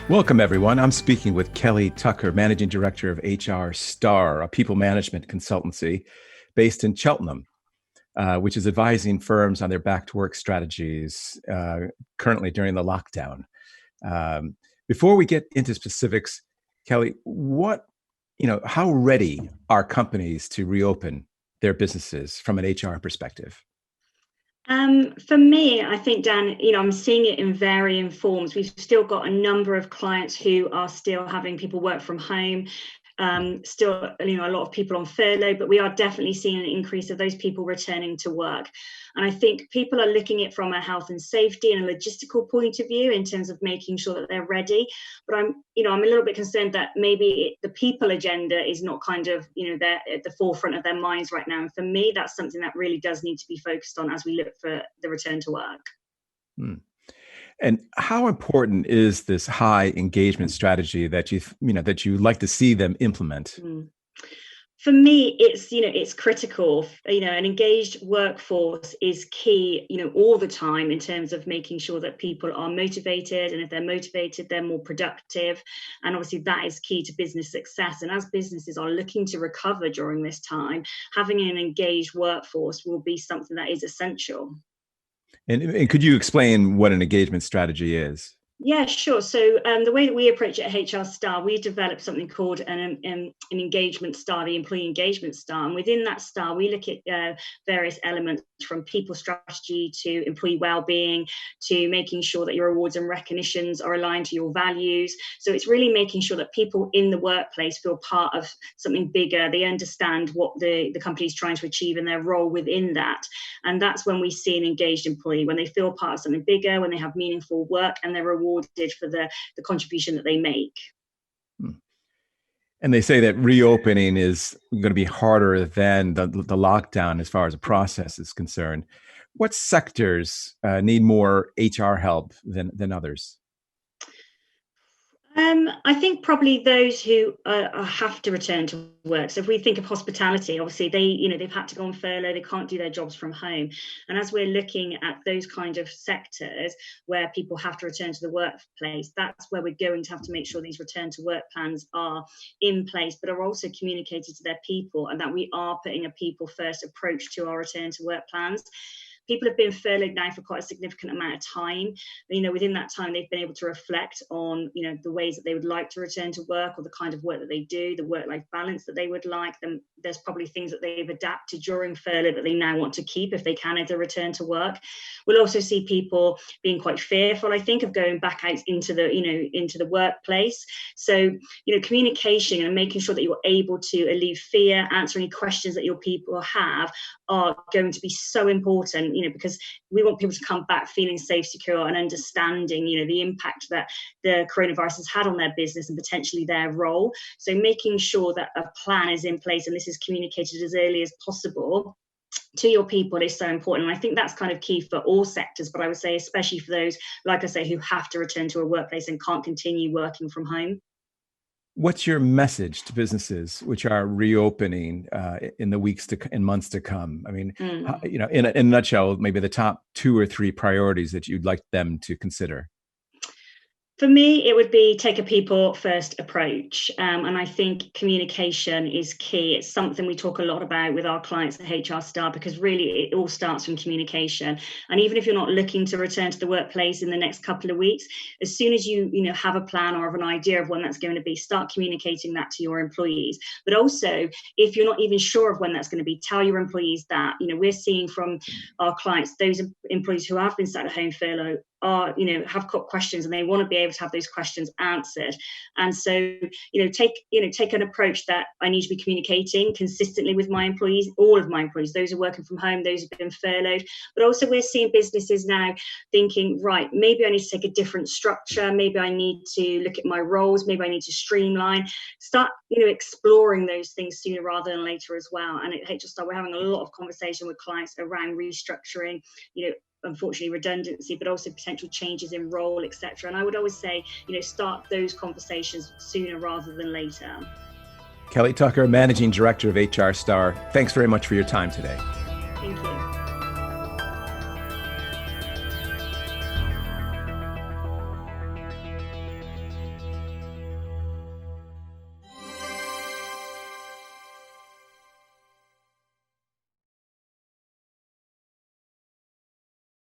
Welcome, everyone. I'm speaking with Kelly Tucker, Managing Director of HR Star, a people management consultancy based in Cheltenham, which is advising firms on their back to work strategies currently during the lockdown. Before we get into specifics, Kelly, how ready are companies to reopen their businesses from an HR perspective? For me, I think, Dan, I'm seeing it in varying forms. We've still got a number of clients who are still having people work from home, still, a lot of people on furlough, but we are definitely seeing an increase of those people returning to work. And I think people are looking at it from a health and safety and a logistical point of view in terms of making sure that they're ready. But I'm a little bit concerned that maybe the people agenda is not they're at the forefront of their minds right now. And for me, that's something that really does need to be focused on as we look for the return to work. Hmm. And how important is this high engagement strategy that you like to see them implement? For me, it's critical. An engaged workforce is key, all the time in terms of making sure that people are motivated. And if they're motivated, they're more productive. And obviously that is key to business success. And as businesses are looking to recover during this time, having an engaged workforce will be something that is essential. And could you explain what an engagement strategy is? Yeah, sure. So the way that we approach it at HR Star, we developed something called an engagement star, the employee engagement star. And within that star, we look at various elements from people strategy to employee well-being to making sure that your awards and recognitions are aligned to your values. So it's really making sure that people in the workplace feel part of something bigger. They understand what the company is trying to achieve and their role within that. And that's when we see an engaged employee, when they feel part of something bigger, when they have meaningful work and they're rewarded for the contribution that they make. And they say that reopening is going to be harder than the lockdown as far as the process is concerned. What sectors need more HR help than others? I think probably those who have to return to work. So if we think of hospitality, obviously they've had to go on furlough, they can't do their jobs from home. And as we're looking at those kind of sectors where people have to return to the workplace, that's where we're going to have to make sure these return to work plans are in place, but are also communicated to their people, and that we are putting a people first approach to our return to work plans. People have been furloughed now for quite a significant amount of time. Within that time, they've been able to reflect on, the ways that they would like to return to work, or the kind of work that they do, the work-life balance that they would like. There's probably things that they've adapted during furlough that they now want to keep if they can as a return to work. We'll also see people being quite fearful, I think, of going back out into the workplace. So, communication and making sure that you're able to alleviate fear, answer any questions that your people have are going to be so important, because we want people to come back feeling safe, secure, and understanding, the impact that the coronavirus has had on their business and potentially their role. So making sure that a plan is in place and this is communicated as early as possible to your people is so important. And I think that's kind of key for all sectors, but I would say especially for those, like I say, who have to return to a workplace and can't continue working from home. What's your message to businesses which are reopening in the weeks and months to come? I mean, in a nutshell, maybe the top 2 or 3 priorities that you'd like them to consider. For me, it would be take a people first approach. And I think communication is key. It's something we talk a lot about with our clients at HR Star, because really it all starts from communication. And even if you're not looking to return to the workplace in the next couple of weeks, as soon as you have a plan or have an idea of when that's going to be, start communicating that to your employees. But also, if you're not even sure of when that's going to be, tell your employees that. We're seeing from our clients, those employees who have been sat at home furlough have got questions and they want to be able to have those questions answered. And so, take an approach that I need to be communicating consistently with my employees, all of my employees, those who are working from home, those who've been furloughed. But also we're seeing businesses now thinking, right, maybe I need to take a different structure. Maybe I need to look at my roles. Maybe I need to streamline, start, exploring those things sooner rather than later as well. And at HStar, we're having a lot of conversation with clients around restructuring, unfortunately redundancy, but also potential changes in role, etc. And I would always say, start those conversations sooner rather than later. Kelly Tucker, Managing Director of HR Star, thanks very much for your time today. Thank you.